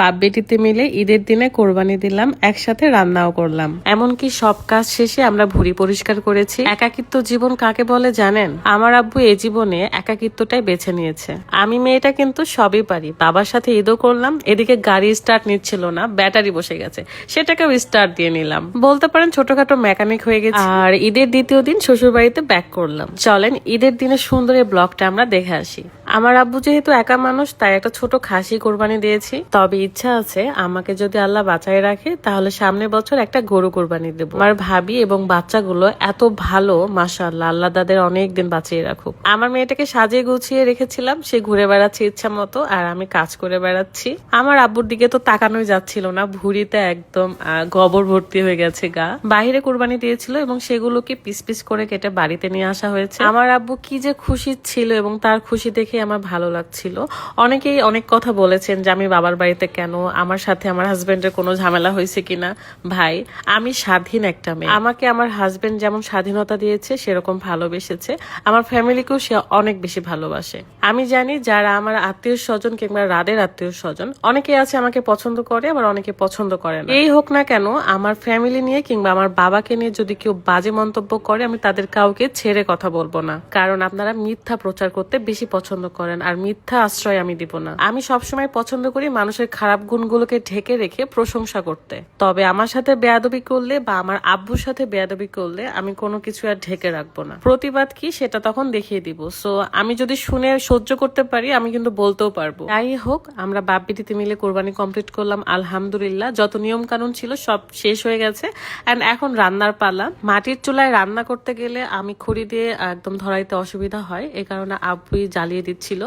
বাপ বেটিতে মিলে ঈদের দিনে কোরবানি দিলাম, একসাথে রান্নাও করলাম। এমনকি সব কাজ শেষে আমরা ভুঁড়ি পরিষ্কার করেছি। একাকিত্ব জীবন কাকে বলে জানেন? আমার আব্বু এই জীবনে একাকিত্বটাই বেছে নিয়েছে। আমি মেয়েটা কিন্তু সবই পারি। বাবার সাথে ঈদও করলাম, এদিকে গাড়ি স্টার্ট নিচ্ছিল না, ব্যাটারি বসে গেছে, সেটাকেও স্টার্ট দিয়ে নিলাম। বলতে পারেন ছোটখাটো মেকানিক হয়ে গেছে। আর ঈদের দ্বিতীয় দিন শ্বশুর বাড়িতে ব্যাক করলাম। চলেন ঈদের দিনে সুন্দর এই ব্লগটা আমরা দেখে আসি। আমার আব্বু যেহেতু একা মানুষ, তাই একটা ছোট খাসি কোরবানি দিয়েছি। তবে ইচ্ছা আছে আমাকে যদি আল্লাহ বাঁচায় রাখে তাহলে সামনের বছর একটা গরু কোরবানি দেবো। আমার ভাবি এবং বাচ্চাগুলো এত ভালো, মাশাআল্লাহ, আল্লাহ তাদের অনেক দিন বাঁচিয়ে রাখুক। আমার মেয়েটাকে সাজিয়ে গুছিয়ে রেখেছিলাম, সে ঘুরে বেড়াচ্ছে ইচ্ছা মতো, আর আমি কাজ করে বেড়াচ্ছি। আমার আব্বুর দিকে তো তাকানোই যাচ্ছিল না, ভুঁড়িতে একদম গোবর ভর্তি হয়ে গেছে গা। বাইরে কোরবানি দিয়েছিল এবং সেগুলোকে পিস পিস করে কেটে বাড়িতে নিয়ে আসা হয়েছে। আমার আব্বু কি যে খুশি ছিল এবং তার খুশি দেখে আমার ভালো লাগছিল। অনেকেই অনেক কথা বলেছেন যে আমি বাবার বাড়িতে কেন, আমার সাথে আমার হাজবেন্ডের কোনো ঝামেলা হয়েছে কিনা। ভাই, আমি স্বাধীন একটা মেয়ে। আমাকে আমার হাজবেন্ড যেমন স্বাধীনতা দিয়েছে সেরকম ভালোবেসেছে। আমার ফ্যামিলিকেও সে অনেক বেশি ভালোবাসে। আমি জানি যারা আমার আত্মীয় স্বজন কিংবা রাদের আত্মীয় স্বজন, অনেকে আছে আমাকে পছন্দ করে, আবার অনেকে পছন্দ করে না। এই হোক না কেন, আমার ফ্যামিলি নিয়ে কিংবা আমার বাবাকে নিয়ে যদি কেউ বাজে মন্তব্য করে, আমি তাদের কাউকে ছেড়ে কথা বলবো না। কারণ আপনারা মিথ্যা প্রচার করতে বেশি পছন্দ করেন, আর মিথ্যা আশ্রয় আমি দিব না। আমি সবসময় পছন্দ করি মানুষের খারাপ গুণগুলোকে ঢেকে রেখে প্রশংসা করতে। তবে আমার সাথে বেয়াদবি করলে বা আমার আব্বুর সাথে বেয়াদবি করলে আমি কোনো কিছু আর ঢেকে রাখবো না। প্রতিবাদ কি সেটা তখন দেখিয়ে দিব। সো আমি যদি শুনে সহ্য করতে পারি, আমি কিন্তু বলতেও পারবো। তাই হোক, আমরা বাপ বেটিতে মিলে কোরবানি কমপ্লিট করলাম আলহামদুলিল্লাহ। যত নিয়ম কানুন ছিল সব শেষ হয়ে গেছে। এন্ড এখন রান্নার পালা। মাটির চুলায় রান্না করতে গেলে আমি খড়ি দিয়ে একদম ধরাইতে অসুবিধা হয়, এই কারণে আব্বুই জ্বালিয়ে দিচ্ছিল।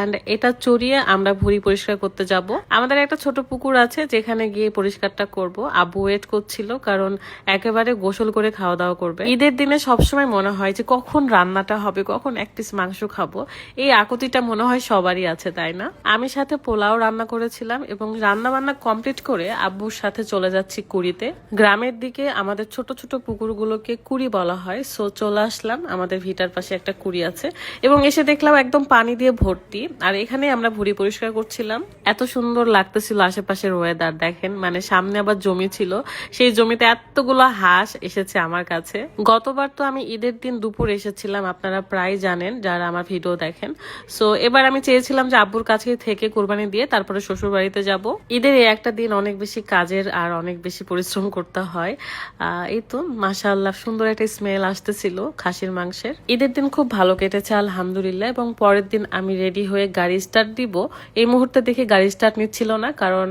এন্ড এটা চড়িয়ে আমরা ভুঁড়ি পরিষ্কার করতে যাব। আমাদের একটা ছোট পুকুর আছে যেখানে গিয়ে পরিষ্কারটা করব। আব্বু ওয়েট করছিল, কারণ একেবারে গোসল করে খাওয়া দাওয়া করবে। ঈদের দিনে সবসময় মনে হয় যে কখন রান্নাটা হবে, কখন এক পিস মাংস খাবো। এই আকুতিটা মনে হয় সবারই আছে, তাই না? আমি সাথে পোলাও রান্না করেছিলাম এবং রান্না বান্না কমপ্লিট করে আব্বুর সাথে চলে যাচ্ছি কুড়িতে। গ্রামের দিকে আমাদের ছোট ছোট পুকুরগুলোকে কুড়ি বলা হয়। সো চলে আসলাম, আমাদের ভিটার পাশে একটা কুড়ি আছে এবং এসে দেখলাম একদম পানি দিয়ে ভর্তি। আর এখানে আমরা ভুঁড়ি পরিষ্কার করছিলাম। এত সুন্দর লাগতেছিল আশেপাশের ওয়েদার, দেখেন। মানে সামনে আবার জমি ছিল, সেই জমিতে এতগুলো হাঁস এসেছে আমার কাছে। গতবার তো আমি ঈদের দিন দুপুর এসেছিলাম, আপনারা প্রায় জানেন যারা আমার ভিডিও দেখেন। সো এবার আমি চেয়েছিলাম যে আব্বুর কাছে থেকে কোরবানি দিয়ে তারপরে শ্বশুর বাড়িতে যাব। ঈদের এই একটা দিন অনেক বেশি কাজের আর অনেক বেশি পরিশ্রম করতে হয়। এই তো মাশাআল্লাহ সুন্দর একটা স্মেল আসতেছিল খাসির মাংসের। ঈদের দিন খুব ভালো কেটেছে আলহামদুলিল্লাহ। এবং পরের দিন আমি রেডি হয়ে গাড়ি স্টার্ট দিব। এই মুহূর্তে দেখি গাড়ি স্টার্ট নিচ্ছিল না, কারণ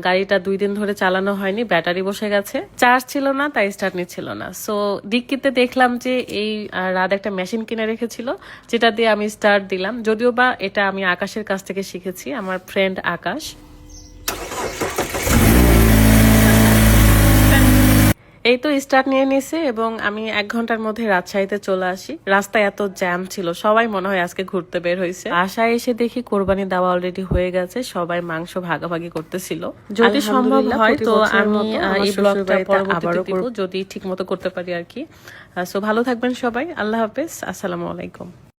গাড়িটা 2 দিন ধরে চালানো হয়নি, ব্যাটারি বসে গেছে, চার্জ ছিল না, তাই স্টার্ট নিচ্ছিল না। সো ডিক্কিতে দেখলাম যে এই রাত একটা মেশিন কিনে রেখেছিল, যেটা দিয়ে আমি স্টার্ট দিলাম। যদিও বা এটা আমি আকাশের কাছ থেকে শিখেছি, আমার ফ্রেন্ড আকাশ। এই তো স্টার্ট নিয়ে নিছে এবং আমি 1 ঘন্টার মধ্যে রাজশাহীতে চলে আসি। রাস্তায় এত জ্যাম ছিল, সবাই মনে হয় আজকে ঘুরতে বের হয়েছে। বাসায় এসে দেখি কোরবানি দেওয়া অলরেডি হয়ে গেছে, সবাই মাংস ভাগাভাগি করতেছিল। যদি সম্ভব হয় তো আমি এই ব্লগটা আবারও করব, যদি ঠিক মতো করতে পারি আর কি। সো ভালো থাকবেন সবাই, আল্লাহ হাফেজ, আসসালামু আলাইকুম।